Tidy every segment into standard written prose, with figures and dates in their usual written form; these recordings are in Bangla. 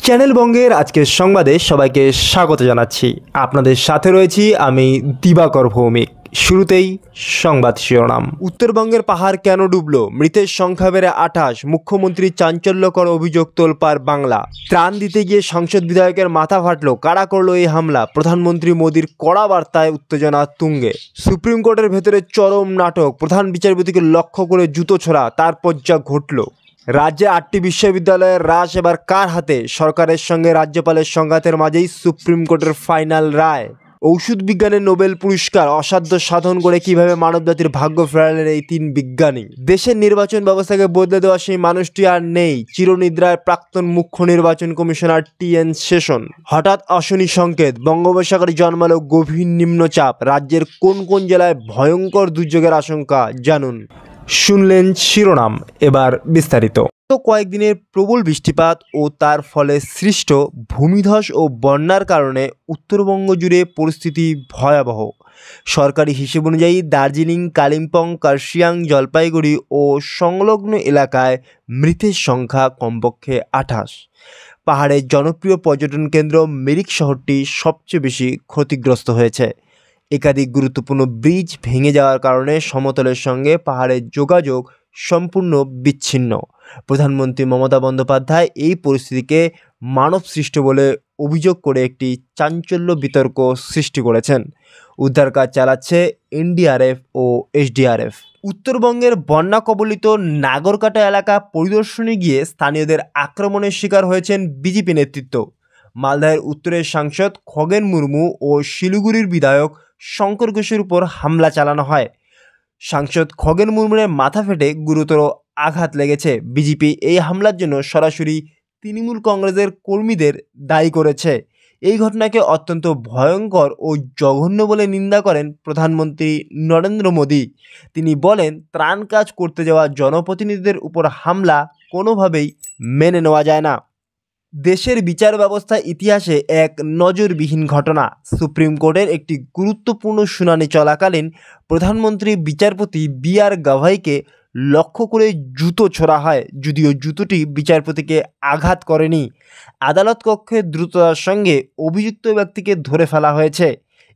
চ্যানেল বঙ্গের আজকের সংবাদে সবাইকে স্বাগত জানাচ্ছি। আপনাদের সাথে রয়েছি আমি দিবাকর ভৌমিক। শুরুতেই সংবাদ শিরোনাম। উত্তরবঙ্গের পাহাড় কেন ডুবল? মৃতের সংখ্যা বেড়ে 28। মুখ্যমন্ত্রীর চাঞ্চল্যকর অভিযোগ তোলপাড় বাংলা। ত্রাণ দিতে গিয়ে সংসদ বিধায়কের মাথা ফাটল, কারা করলো এই হামলা? প্রধানমন্ত্রী মোদীর কড়া বার্তায় উত্তেজনা তুঙ্গে। সুপ্রিম কোর্টের ভেতরে চরম নাটক, প্রধান বিচারপতিকে লক্ষ্য করে জুতো ছোড়া, তারপর যা ঘটল। রাজ্যে 8টি বিশ্ববিদ্যালয়ের রাশ এবার কার হাতে? সরকারের সঙ্গে রাজ্যপালের সংঘাতের মাঝেই সুপ্রিম কোর্টের ফাইনাল রায়। ঔষধ বিজ্ঞানে নোবেল পুরস্কার, অসাধ্য সাধন করে কিভাবে মানবজাতির ভাগ্য ফেরালেন এই 3 বিজ্ঞানী। দেশের নির্বাচন ব্যবস্থাকে বদলে দেওয়া সেই মানুষটি আর নেই, চিরনিদ্রায় প্রাক্তন মুখ্য নির্বাচন কমিশনার TN সেশন। হঠাৎ অশনি সংকেত, বঙ্গোপসাগরে জন্মালো গভীর নিম্নচাপ। রাজ্যের কোন কোন জেলায় ভয়ঙ্কর দুর্যোগের আশঙ্কা জানুন। শুনলেন শিরোনাম, এবার বিস্তারিত। তো কয়েকদিনের প্রবল বৃষ্টিপাত ও তার ফলে সৃষ্ট ভূমিধস ও বন্যার কারণে উত্তরবঙ্গ জুড়ে পরিস্থিতি ভয়াবহ। সরকারি হিসেব অনুযায়ী দার্জিলিং, কালিম্পং, কার্শিয়াং, জলপাইগুড়ি ও সংলগ্ন এলাকায় মৃতের সংখ্যা কমপক্ষে 28। পাহাড়ের জনপ্রিয় পর্যটন কেন্দ্র মিরিক শহরটি সবচেয়ে বেশি ক্ষতিগ্রস্ত হয়েছে। একাধিক গুরুত্বপূর্ণ ব্রিজ ভেঙে যাওয়ার কারণে সমতলের সঙ্গে পাহাড়ের যোগাযোগ সম্পূর্ণ বিচ্ছিন্ন। প্রধানমন্ত্রী মমতা বন্দ্যোপাধ্যায় এই পরিস্থিতিকে মানবসৃষ্ট বলে অভিযোগ করে একটি চাঞ্চল্য বিতর্ক সৃষ্টি করেছেন। উদ্ধার কাজ চালাচ্ছে NDRF ও SDRF। উত্তরবঙ্গের বন্যা কবলিত নাগরকাটা এলাকা পরিদর্শনে গিয়ে স্থানীয়দের আক্রমণের শিকার হয়েছেন বিজেপি নেতৃত্ব। মালদাহের উত্তরের সাংসদ খগেন মুর্মু ও শিলিগুড়ির বিধায়ক শঙ্কর ঘোষের উপর হামলা চালানো হয়। সাংসদ খগেন মুর্মুর মাথা ফেটে গুরুতর আঘাত লেগেছে। বিজেপি এই হামলার জন্য সরাসরি তৃণমূল কংগ্রেসের কর্মীদের দায়ী করেছে। এই ঘটনাকে অত্যন্ত ভয়ঙ্কর ও জঘন্য বলে নিন্দা করেন প্রধানমন্ত্রী নরেন্দ্র মোদী। তিনি বলেন, ত্রাণ কাজ করতে যাওয়া জনপ্রতিনিধিদের উপর হামলা কোনোভাবেই মেনে নেওয়া যায় না। দেশের বিচার ব্যবস্থা ইতিহাসে এক নজিরবিহীন ঘটনা। সুপ্রিম কোর্টের একটি গুরুত্বপূর্ণ শুনানি চলাকালীন প্রধানমন্ত্রী বিচারপতি BR গাভাইকে লক্ষ্য করে জুতো ছোড়া হয়, যদিও জুতোটি বিচারপতিকে আঘাত করেনি। আদালত কক্ষে দ্রুততার সঙ্গে অভিযুক্ত ব্যক্তিকে ধরে ফেলা হয়েছে।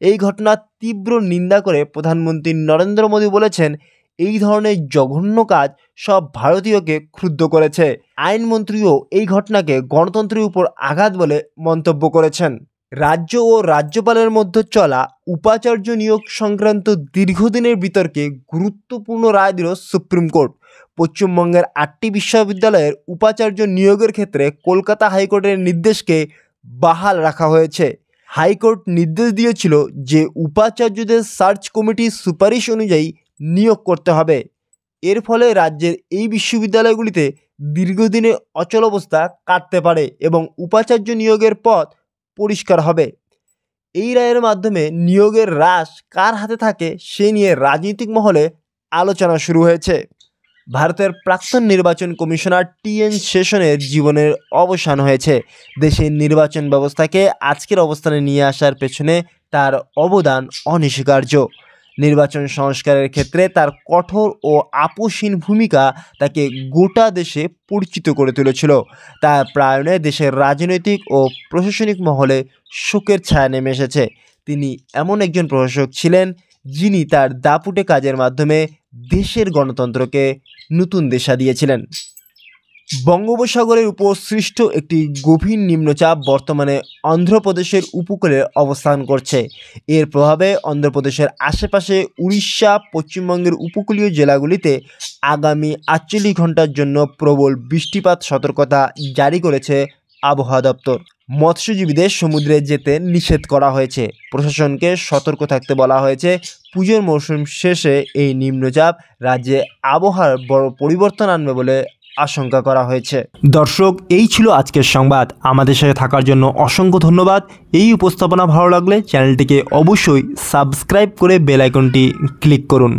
এই ঘটনার তীব্র নিন্দা করে প্রধানমন্ত্রী নরেন্দ্র মোদী বলেছেন, এই ধরনের জঘন্য কাজ সব ভারতীয়কে ক্ষুব্ধ করেছে। আইনমন্ত্রীও এই ঘটনাকে গণতন্ত্রের উপর আঘাত বলে মন্তব্য করেছেন। রাজ্য ও রাজ্যপালের মধ্যে চলা উপাচার্য নিয়োগ সংক্রান্ত দীর্ঘদিনের বিতর্কে গুরুত্বপূর্ণ রায় দিল সুপ্রিম কোর্ট। পশ্চিমবঙ্গের 8টি বিশ্ববিদ্যালয়ের উপাচার্য নিয়োগের ক্ষেত্রে কলকাতা হাইকোর্টের নির্দেশকে বাহাল রাখা হয়েছে। হাইকোর্ট নির্দেশ দিয়েছিল যে উপাচার্যদের সার্চ কমিটির সুপারিশ অনুযায়ী নিয়োগ করতে হবে। এর ফলে রাজ্যের এই বিশ্ববিদ্যালয়গুলিতে দীর্ঘদিনে অচলাবস্থা কাটতে পারে এবং উপাচার্য নিয়োগের পথ পরিষ্কার হবে। এই রায়ের মাধ্যমে নিয়োগের রাশ কার হাতে থাকে সে নিয়ে রাজনৈতিক মহলে আলোচনা শুরু হয়েছে। ভারতের প্রাক্তন নির্বাচন কমিশনার TN সেশনের জীবনের অবসান হয়েছে। দেশের নির্বাচন ব্যবস্থাকে আজকের অবস্থানে নিয়ে আসার পেছনে তার অবদান অনস্বীকার্য। নির্বাচন সংস্কারের ক্ষেত্রে তার কঠোর ও আপোষহীন ভূমিকা তাকে গোটা দেশে পরিচিত করে তুলেছিল। তার প্রয়াণে দেশের রাজনৈতিক ও প্রশাসনিক মহলে শোকের ছায়া নেমে এসেছে। তিনি এমন একজন প্রশাসক ছিলেন যিনি তার দাপুটে কাজের মাধ্যমে দেশের গণতন্ত্রকে নতুন দিশা দিয়েছিলেন। বঙ্গোপসাগরের উপর সৃষ্ট একটি গভীর নিম্নচাপ বর্তমানে অন্ধ্রপ্রদেশের উপকূলে অবস্থান করছে। এর প্রভাবে অন্ধ্রপ্রদেশের আশেপাশে উড়িষ্যা, পশ্চিমবঙ্গের উপকূলীয় জেলাগুলিতে আগামী 48 ঘন্টার জন্য প্রবল বৃষ্টিপাত সতর্কতা জারি করেছে আবহাওয়া দপ্তর। মৎস্যজীবীদের সমুদ্রে যেতে নিষেধ করা হয়েছে। প্রশাসনকে সতর্ক থাকতে বলা হয়েছে। পুজোর মৌসুম শেষে এই নিম্নচাপ রাজ্যে আবহাওয়ার বড় পরিবর্তন আনবে বলে আশঙ্কা করা হয়েছে। দর্শক, এই ছিল আজকের সংবাদ। আমাদের সাথে থাকার জন্য অসংখ্য ধন্যবাদ। এই উপস্থাপনা ভালো লাগলে চ্যানেলটিকে অবশ্যই সাবস্ক্রাইব করে বেল আইকনটি ক্লিক করুন।